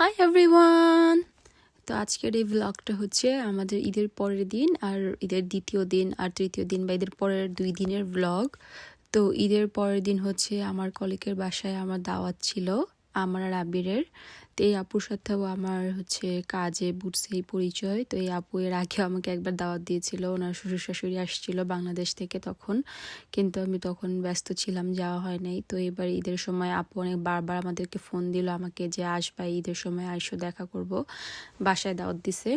Hi everyone. তো আজকের এই ব্লগটা হচ্ছে আমাদের ঈদের পরের দিন আর ঈদের দ্বিতীয় দিন আর তৃতীয় দিন বা ঈদের পরের 2 দিনের ব্লগ। তো ঈদের পরের দিন হচ্ছে আমার কলিগের বাসায় আমার দাওয়াত ছিল, আমার আর আবিরের। তো এই আপুর সাথেও আমার হচ্ছে কাজে বুঝছেই পরিচয়। তো এই আপু এর আগে আমাকে একবার দাওয়াত দিয়েছিল, ওনার শ্বশুর শাশুড়ি আসছিল বাংলাদেশ থেকে তখন, কিন্তু আমি তখন ব্যস্ত ছিলাম, যাওয়া হয় নাই। তো এবার ঈদের সময় আপু অনেক বারবার আমাদেরকে ফোন দিল আমাকে যে আসবা ঈদের সময়, আইসো দেখা করব, বাসায় দাওয়াত দিছে।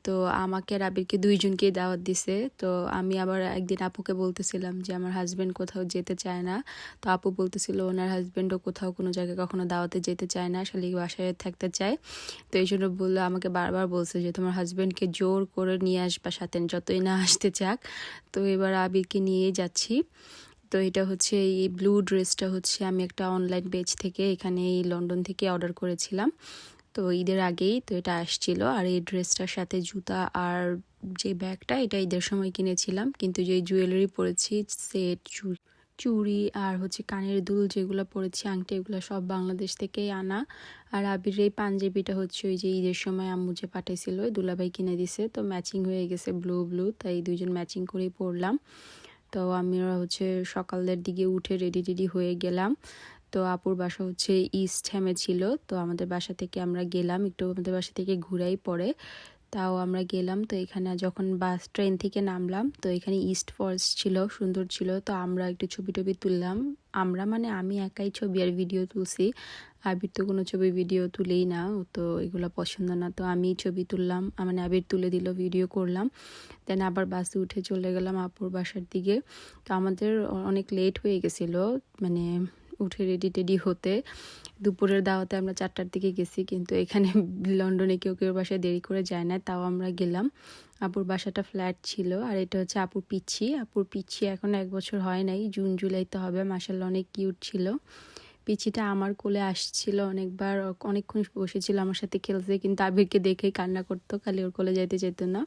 তো আমাকে আর আবিরকে দুইজনকেই দাওয়াত দিছে। তো আমি আবার একদিন আপুকে বলতেছিলাম যে আমার হাজব্যান্ড কোথাও যেতে চায় না। তো আপু বলতেছিল ওনার হাজব্যান্ডও কোথাও কোনো জায়গায় কখনো দাওয়াতে যেতে চায় না, শালি বাসায় থাকতে চায়। তো এই জন্য বললো, আমাকে বারবার বলছে যে তোমার হাজব্যান্ডকে জোর করে নিয়ে আসবা সাথে, যতই না আসতে চাক। তো এবার আবিরকে নিয়েই যাচ্ছি। তো এটা হচ্ছে এই ব্লু ড্রেসটা হচ্ছে আমি একটা অনলাইন পেজ থেকে এখানে এই লন্ডন থেকে অর্ডার করেছিলাম। তো ঈদের আগেই তো এটা আসছিল। আর এই ড্রেসটার সাথে জুতা আর যে ব্যাগটা, এটা ঈদের সময় কিনেছিলাম। কিন্তু যে জুয়েলারি পরেছি, সেট, চুড়ি আর হচ্ছে কানের দুল যেগুলো পরেছি, আংটি, এগুলো সব বাংলাদেশ থেকেই আনা। আর আবির এই পাঞ্জাবিটা হচ্ছে ওই যে ঈদের সময় আম্মু যে পাঠাইছিল, দুলাভাই কিনে দিছে। তো ম্যাচিং হয়ে গেছে, ব্লু ব্লু, তাই দুইজন ম্যাচিং করেই পরলাম। তো আমরা হচ্ছে সকালের দিকে উঠে রেডি টেডি হয়ে গেলাম। তো আপুর বাসা হচ্ছে ইস্ট হ্যামে ছিল। তো আমাদের বাসা থেকে আমরা গেলাম একটু, আমাদের বাসা থেকে ঘুরাই পড়ে, তাও আমরা গেলাম। তো এখানে যখন বাস ট্রেন থেকে নামলাম, তো এখানে ইস্ট ফলস ছিল, সুন্দর ছিল। তো আমরা একটু ছবি টবি তুললাম। আমরা মানে আমি একাই ছবি আর ভিডিও তুলছি, আবির তো কোনো ছবি ভিডিও তুলেই না, ও তো এগুলো পছন্দ না। তো আমি ছবি তুললাম, মানে আবির তুলে দিল, ভিডিও করলাম। দেন আবার বাসে উঠে চলে গেলাম আপুর বাসার দিকে। তো আমাদের অনেক লেট হয়ে গেছিলো, মানে উঠে রেডি টেডি হতে। দুপুরের দাওয়াতে আমরা 4টার দিকে গেছি, কিন্তু এখানে লন্ডনে কেউ কেউ বাসায় দেরি করে যায় না, তাও আমরা গেলাম। আপুর বাসাটা ফ্ল্যাট ছিল। আর এটা হচ্ছে আপুর পিচ্ছি এখন 1 বছর হয় নাই, জুন জুলাইতে হবে। মাশাআল্লাহ অনেক কিউট ছিল। পিচ্ছিটা আমার কোলে আসছিল অনেকবার, অনেকক্ষণ বসেছিল আমার সাথে খেলতে, কিন্তু আবিরকে দেখেই কান্না করতো, খালি ওর কোলে যাইতে যেত না।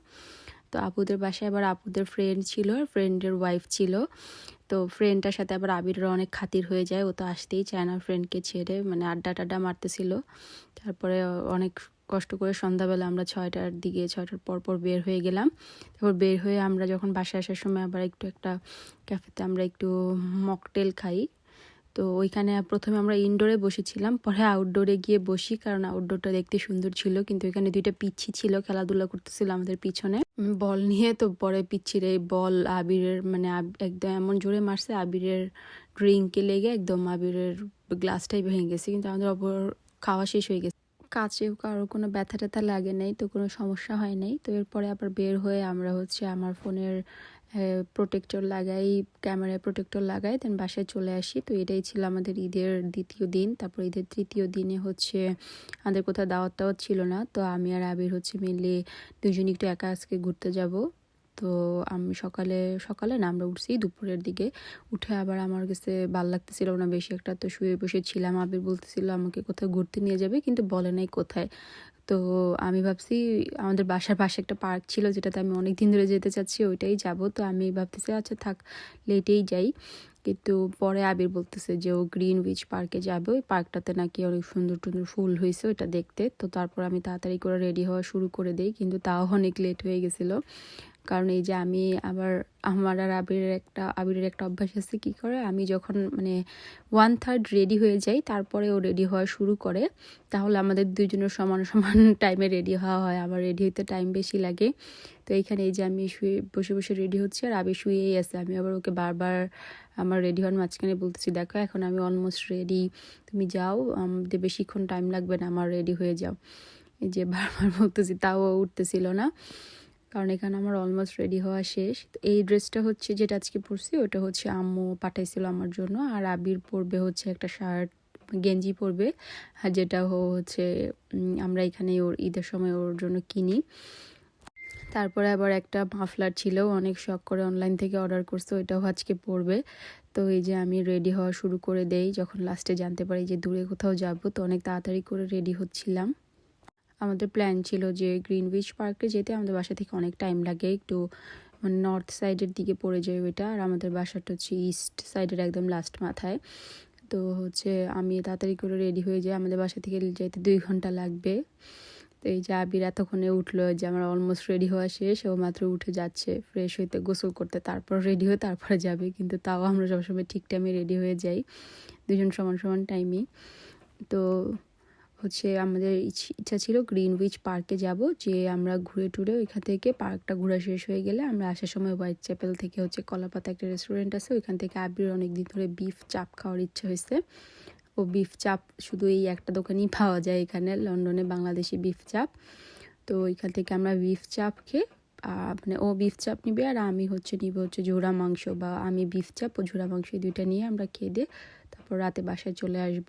তো আপুদের বাসায় আবার আপুদের ফ্রেন্ড ছিল, আর ফ্রেন্ডের ওয়াইফ ছিল। তো ফ্রেন্ডটার সাথে আবার আবিরের অনেক খাতির হয়ে যায়, ও তো আসতেই চায় না ফ্রেন্ডকে ছেড়ে, মানে আড্ডা টাড্ডা মারতেছিল। তারপরে অনেক কষ্ট করে সন্ধ্যাবেলা আমরা 6টার পর পর বের হয়ে গেলাম। তারপর বের হয়ে আমরা যখন বাসায় আসার সময় আবার একটা ক্যাফেতে আমরা একটু মকটেল খাই। তো ওইখানে প্রথমে আমরা ইনডোরে বসেছিলাম, পরে আউটডোরে গিয়ে বসি, কারণ আউটডোরটা দেখতে সুন্দর ছিল। কিন্তু ওইখানে 2টা পিচ্ছি ছিল, খেলাধুলা করতেছিল আমাদের পিছনে বল নিয়ে। তো পরে পিচ্ছির এই বল আবিরের মানে একদম এমন জোরে মারছে, আবিরের ড্রিঙ্কে লেগে একদম আবিরের গ্লাসটাই ভেঙে গেছে। কিন্তু আমাদের অপর খাওয়া শেষ হয়ে গেছে, কাছেও কারো কোনো ব্যথা ট্যাথা লাগে নাই, তো কোনো সমস্যা হয় নাই। তো এরপরে আবার বের হয়ে আমরা হচ্ছে আমার ফোনের প্রোটেক্টর লাগাই, ক্যামেরায় প্রোটেক্টর লাগাই, দেন বাসায় চলে আসি। তো এটাই ছিল আমাদের ঈদের দ্বিতীয় দিন। তারপর ঈদের তৃতীয় দিনে হচ্ছে আমাদের কোথাও দাওয়াত টাওয়াত ছিল না। তো আমি আর আবির হচ্ছে মেনলি দুজনে একটু একা আজকে ঘুরতে যাব। তো আমি সকালে সকালে না, আমরা উঠছি দুপুরের দিকে। উঠে আবার আমার কাছে ভাল লাগতেছিল না বেশি একটা, তো শুয়ে বসে ছিলাম। আবির বলতেছিল আমাকে কোথাও ঘুরতে নিয়ে যাবে, কিন্তু বলে নাই কোথায়। তো আমি ভাবছি আমাদের বাসার পাশে একটা পার্ক ছিল, যেটাতে আমি অনেক দিন ধরে যেতে চাচ্ছি, ওইটাই যাব। তো আমি ভাবতেছি আচ্ছা থাক, লেটেই যাই। কিন্তু পরে আবির বলতেছে যে ও গ্রিনউইচ পার্কে যাবে, ওই পার্কটাতে নাকি অনেক সুন্দর সুন্দর ফুল হয়েছে ওইটা দেখতে। তো তারপর আমি তাড়াতাড়ি করে রেডি হওয়া শুরু করে দিই, কিন্তু তাও অনেক লেট হয়ে গেছিলো। কারণ এই যে আমি আবার আমার আর আবিরের একটা অভ্যাস আছে, কী করে, আমি যখন মানে 1/3 রেডি হয়ে যাই, তারপরে ও রেডি হওয়া শুরু করে, তাহলে আমাদের দুজনের সমান সমান টাইমে রেডি হওয়া হয়। আমার রেডি হতে টাইম বেশি লাগে। তো এইখানে এই যে আমি শুয়ে বসে বসে রেডি হচ্ছি, আর আবির শুয়েই আছে। আমি আবার ওকে বারবার আমার রেডি হওয়ার মাঝখানে বলতেছি, দেখো এখন আমি অলমোস্ট রেডি, তুমি যাও, আমাদের বেশিক্ষণ টাইম লাগবে না, আমার রেডি হয়ে যাও। এই যে বারবার বলতেছি, তাও উঠতেছিল না, কারণ এখানে আমার অলমোস্ট রেডি হওয়া শেষ। তো এই ড্রেসটা হচ্ছে যেটা আজকে পরছি, ওটা হচ্ছে আম্মু পাঠাইছিল আমার জন্য। আর আবির পরবে হচ্ছে একটা শার্ট, গেঞ্জি পরবে, আর যেটা হচ্ছে আমরা এখানে ওর ঈদের সময় ওর জন্য কিনি। তারপরে আবার একটা মাফলার ছিল, অনেক শখ করে অনলাইন থেকে অর্ডার করছে, ওইটাও আজকে পরবে। তো এই যে আমি রেডি হওয়া শুরু করে দেই, যখন লাস্টে জানতে পারি যে দূরে কোথাও যাব, তো অনেক তাড়াতাড়ি করে রেডি হচ্ছিলাম। আমাদের প্ল্যান ছিল যে গ্রিনউইচ পার্কে যেতে, আমাদের বাসা থেকে অনেক টাইম লাগে, একটু মানে নর্থ সাইডের দিকে পড়ে যায় ওইটা, আর আমাদের বাসাটা হচ্ছে ইস্ট সাইডের একদম লাস্ট মাথায়। তো তো হচ্ছে আমি তাড়াতাড়ি করে রেডি হয়ে যাই, আমাদের বাসা থেকে যেতে 2 ঘন্টা লাগবে। তো এই যে আবির এতক্ষণে উঠলো, যে আমার অলমোস্ট রেডি হওয়া শেষ, ও মাত্র উঠে যাচ্ছে ফ্রেশ হইতে, গোসল করতে, তারপর রেডি হয়ে তারপরে যাবে। কিন্তু তাও আমরা সবসময় ঠিক টাইমে রেডি হয়ে যাই, দুজন সমান সমান টাইমই। তো হচ্ছে আমাদের ইচ্ছা ছিল গ্রিনউইচ পার্কে যাব, যে আমরা ঘুরে টুরে ওইখান থেকে পার্কটা ঘোরা শেষ হয়ে গেলে আমরা আসার সময় হোয়াইট চ্যাপেল থেকে হচ্ছে কলাপাতা একটা রেস্টুরেন্ট আছে, ওইখান থেকে আবির অনেকদিন ধরে বিফ চাপ খাওয়ার ইচ্ছা হয়েছে। ও বিফ চাপ শুধু এই একটা দোকানেই পাওয়া যায় এখানে লন্ডনে, বাংলাদেশি বিফ চাপ। তো ওইখান থেকে আমরা বিফ চাপ খেয়ে মানে ও বিফ চাপ নিবে আর আমি নিব হচ্ছে ঝোড়া মাংস, বা আমি বিফ চাপ ও ঝোড়া মাংস এই দুইটা নিয়ে আমরা খেয়ে দিয়ে তারপর রাতে বাসায় চলে আসব।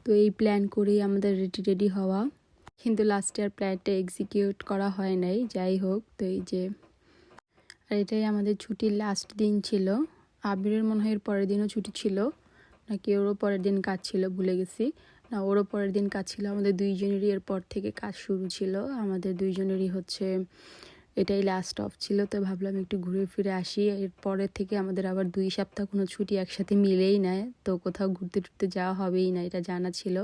তো এই প্ল্যান করেই আমাদের রেডি হওয়া, কিন্তু লাস্টে আর প্ল্যানটা এক্সিকিউট করা হয় নাই। যাই হোক, তো এই যে আর এটাই আমাদের ছুটির লাস্ট দিন ছিল। আবিরের মনে হয় এর পরের দিনও ছুটি ছিল, নাকি ওরও পরের দিন কাজ ছিল, ভুলে গেছি। না, ওরও পরের দিন কাজ ছিল। আমাদের দুইজনেরই এরপর থেকে কাজ শুরু ছিল, আমাদের দুইজনেরই হচ্ছে এটাই লাস্ট অফ ছিল। তো ভাবলাম একটু ঘুরে ফিরে আসি। এরপরের থেকে আমাদের আবার 2 সপ্তাহ কোনো ছুটি একসাথে মিলেই নেয়, তো কোথাও ঘুরতে টুরতে যাওয়া হবেই না, এটা জানা ছিল।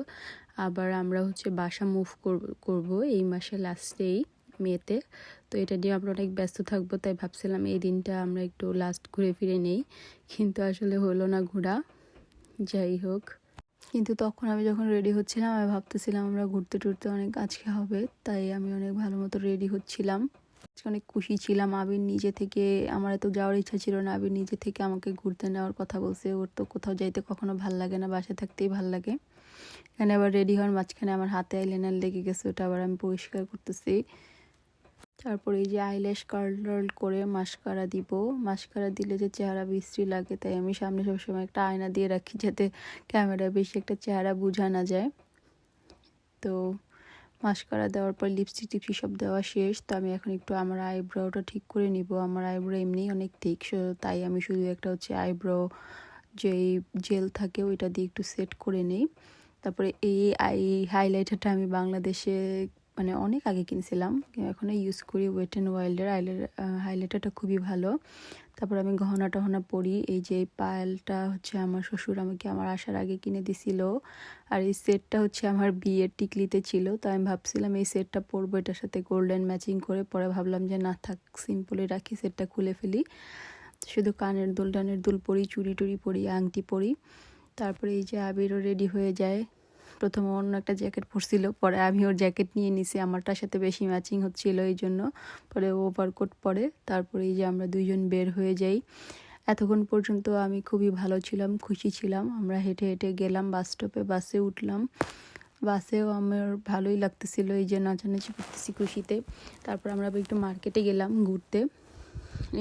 আবার আমরা হচ্ছে বাসা মুভ করব এই মাসের লাস্টেই, মেতে। তো এটা নিয়ে আমরা অনেক ব্যস্ত থাকবো, তাই ভাবছিলাম এই দিনটা আমরা একটু লাস্ট ঘুরে ফিরে নেই, কিন্তু আসলে হলো না ঘোরা। যাই হোক, কিন্তু তখন আমি যখন রেডি হচ্ছিলাম আমি ভাবতেছিলাম আমরা ঘুরতে টুরতে অনেক আজকে হবে, তাই আমি অনেক ভালো মতো রেডি হচ্ছিলাম। অনেক খুশি ছিলাম। আবির নিজে থেকে, আমার এত যাওয়ার ইচ্ছা ছিল না, আবির নিজে থেকে আমাকে ঘুরতে নেওয়ার কথা বলছে। ওর তো কোথাও যাইতে কখনো ভাল লাগে না, বাসায় থাকতেই ভাল লাগে। এখানে আবার রেডি হওয়ার মাঝখানে আমার হাতে আইলাইনার লেগে গেছে, ওটা আবার আমি পরিষ্কার করতেছি। তারপরে এই যে আইল্যাশ কার্ল করে মাস্কারা দিব। মাস্কারা দিলে যে চেহারা বিশ্রী লাগে, তাই আমি সামনে সবসময় একটা আয়না দিয়ে রাখি, যাতে ক্যামেরায় বেশি একটা চেহারা বোঝা না যায়। তো মাস্কারা দেওয়ার পর লিপস্টিক টিপস্টিক সব দেওয়া শেষ। তো আমি এখন একটু আমার আইব্রোটা ঠিক করে নিব। আমার আইব্রো এমনিই অনেক ঠিক, তাই আমি শুধু একটা হচ্ছে আইব্রো যেই জেল থাকে ওইটা দিয়ে একটু সেট করে নিই। তারপরে এই হাইলাইটারটা আমি বাংলাদেশে মানে অনেক আগে কিনছিলাম, এখনও ইউজ করি। ওয়েট অ্যান্ড ওয়াইল্ডের হাইলাইটারটা খুবই ভালো। তারপর আমি গহনা টহনা পরি। এই যে পায়েলটা হচ্ছে আমার শ্বশুর আমাকে আমার আসার আগে কিনে দিছিল, আর এই সেটটা হচ্ছে আমার বিয়ের টিকলিতে ছিল। তো আমি ভাবছিলাম এই সেটটা পরবো, এটার সাথে গোল্ডেন ম্যাচিং করে। পরে ভাবলাম যে না থাক, সিম্পলি রাখি, সেটটা খুলে ফেলি। শুধু কানের দুল টানের দুল পরি, চুড়ি টুড়ি পরি, আংটি পরি। তারপরে এই যে আবিরও রেডি হয়ে যায়। প্রথমে অন্য একটা জ্যাকেট পরছিল, পরে আমি ওর জ্যাকেট নিয়ে নিছি, আমারটার সাথে বেশি ম্যাচিং হচ্ছিল এই জন্য। পরে ও ওভারকোট পরে। তারপরে এই যে আমরা দুইজন বের হয়ে যাই। এতক্ষণ পর্যন্ত আমি খুবই ভালো ছিলাম, খুশি ছিলাম। আমরা হেঁটে হেঁটে গেলাম বাস স্টপে, বাসে উঠলাম। বাসেও আমার ভালোই লাগতেছিল, এই যে নাচানাচি করতেছি খুশিতে। তারপর আমরা একটু মার্কেটে গেলাম ঘুরতে,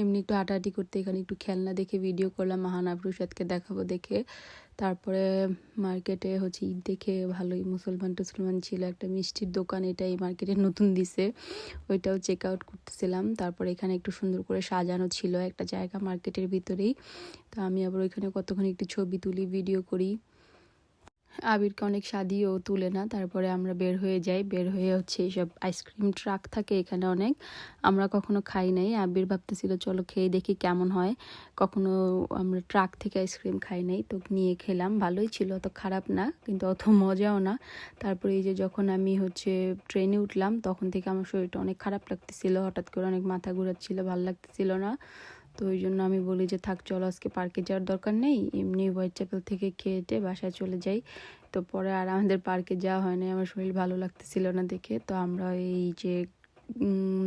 এমনি একটু হাঁটাহাঁটি করতে। এখানে একটু খেলনা দেখে ভিডিও করলাম, মাহানা প্রসাদকে দেখাবো দেখে। তারপরে মার্কেটে হচ্ছে ঈদ দেখে ভালোই মুসলমান টুসলমান ছিল, একটা মিষ্টির দোকান, এটা এই মার্কেটে নতুন দিছে, ওইটাও চেক আউট করতেছিলাম। তারপরে এখানে একটু সুন্দর করে সাজানো ছিল একটা জায়গা মার্কেটের ভিতরেই। তো আমি আবার ওইখানে কতক্ষণ একটু ছবি তুলি, ভিডিও করি। আবিরকে অনেক স্বাদীও তুলে না। তারপরে আমরা বের হয়ে যাই, বের হয়ে হচ্ছে এইসব আইসক্রিম ট্রাক থাকে এখানে অনেক, আমরা কখনো খাই নাই। আবির ভাবতেছিল চলো খেয়ে দেখি কেমন হয়, কখনো আমরা ট্রাক থেকে আইসক্রিম খাই নাই। তো নিয়ে খেলাম, ভালোই ছিল, অত খারাপ না, কিন্তু অত মজাও না। তারপরে এই যে যখন আমি হচ্ছে ট্রেনে উঠলাম, তখন থেকে আমার শরীরটা অনেক খারাপ লাগতেছিল, হঠাৎ করে অনেক মাথা ঘুরাচ্ছিল, ভালো লাগতেছিল না। তো ওই জন্য আমি বলি যে থাক, চলো আজকে পার্কে যাওয়ার দরকার নেই, এমনি হোয়াইট চ্যাপেল থেকে খেয়ে বাসায় চলে যাই। তো পরে আর আমাদের পার্কে যাওয়া হয় না, আমার শরীর ভালো লাগতেছিল না দেখে। তো আমরা এই যে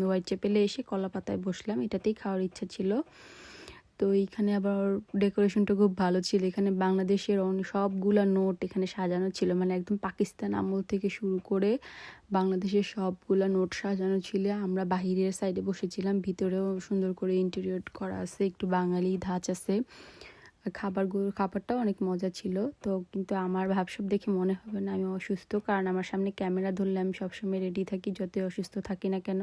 হোয়াইট চ্যাপেলে এসে কলা পাতায় বসলাম, এটাতেই খাওয়ার ইচ্ছা ছিল। তো এইখানে আবার ডেকোরেশনটা খুব ভালো ছিল, এখানে বাংলাদেশের সবগুলা নোট এখানে সাজানো ছিল, মানে একদম পাকিস্তান আমল থেকে শুরু করে বাংলাদেশের সবগুলা নোট সাজানো ছিল। আমরা বাহিরের সাইডে বসেছিলাম, ভিতরেও সুন্দর করে ইন্টেরিয়র করা আছে, একটু বাঙালি ধাঁচ আছে। খাবারটাও অনেক মজা ছিল। তো কিন্তু আমার ভাবসাব দেখে মনে হবে না আমি অসুস্থ, কারণ আমার সামনে ক্যামেরা ধরলে আমি সবসময় রেডি থাকি, যতই অসুস্থ থাকি না কেন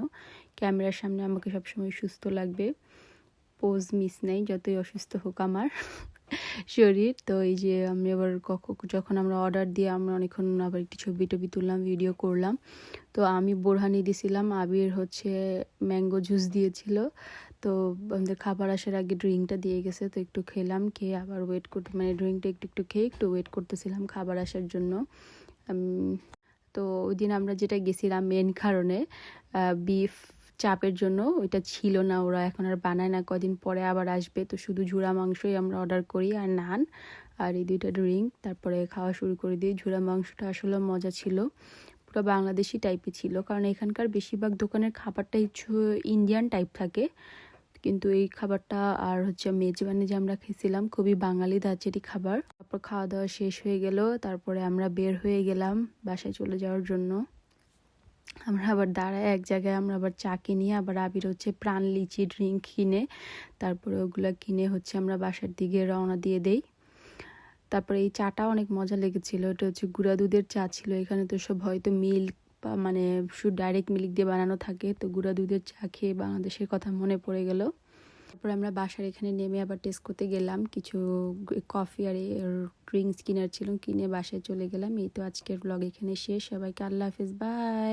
ক্যামেরার সামনে আমাকে সবসময় সুস্থ লাগবে, পোজ মিস নেই, যতই অসুস্থ হোক আমার শরীর। তো এই যে আমি আবার যখন আমরা অর্ডার দিয়ে আমরা অনেকক্ষণ আবার একটু ছবি টবি তুললাম, ভিডিও করলাম। তো আমি বোরহানি দিয়েছিলাম, আবির হচ্ছে ম্যাঙ্গো জুস দিয়েছিল। তো আমাদের খাবার আসার আগে ড্রিঙ্কটা দিয়ে গেছে, তো একটু খেলাম, খেয়ে আবার ওয়েট করতে মানে ড্রিঙ্কটা একটু খেয়ে একটু ওয়েট করতেছিলাম খাবার আসার জন্য। তো ওই দিন আমরা যেটা গেছিলাম মেন কারণে বিফ চাপের জন্য, ওইটা ছিল না, ওরা এখন আর বানায় না, কদিন পরে আবার আসবে। তো শুধু ঝুরা মাংসই আমরা অর্ডার করি আর নান আর এই দুইটা ড্রিঙ্ক, তারপরে খাওয়া শুরু করে দিই। ঝুরা মাংসটা আসলে মজা ছিল, পুরো বাংলাদেশি টাইপই ছিল, কারণ এখানকার বেশিরভাগ দোকানের খাবারটা একটু ইন্ডিয়ান টাইপ থাকে, কিন্তু এই খাবারটা আর হচ্ছে মেজবানি যে আমরা খেয়েছিলাম খুবই বাঙালি ধাঁচেরই খাবার। তারপর খাওয়া দাওয়া শেষ হয়ে গেল, তারপরে আমরা বের হয়ে গেলাম বাসায় চলে যাওয়ার জন্য। আমরা আবার দাঁড়ায় এক জায়গায় আমরা আবার চা কিনি, আবার আবির হচ্ছে প্রাণ লিচি ড্রিঙ্ক কিনে, তারপরে ওগুলো কিনে হচ্ছে আমরা বাসার দিকে রওনা দিয়ে দেই। তারপরে এই চাটা অনেক মজা লেগেছিল, এটা হচ্ছে গুঁড়া দুধের চা ছিল, এখানে তো সব হয়তো মিল্ক মানে শুধু ডাইরেক্ট মিল্ক দিয়ে বানানো থাকে, তো গুঁড়া দুধের চা খেয়ে বাংলাদেশের কথা মনে পড়ে গেল। তারপরে আমরা বাসার এখানে নেমে আবার টেস্ট করতে গেলাম, কিছু কফি আর ড্রিঙ্কস কিনার ছিল, কিনে বাসায় চলে গেলাম। এই তো আজকের ব্লগ এখানে শেষ, সবাইকে আল্লাহ হাফেজ, বাই।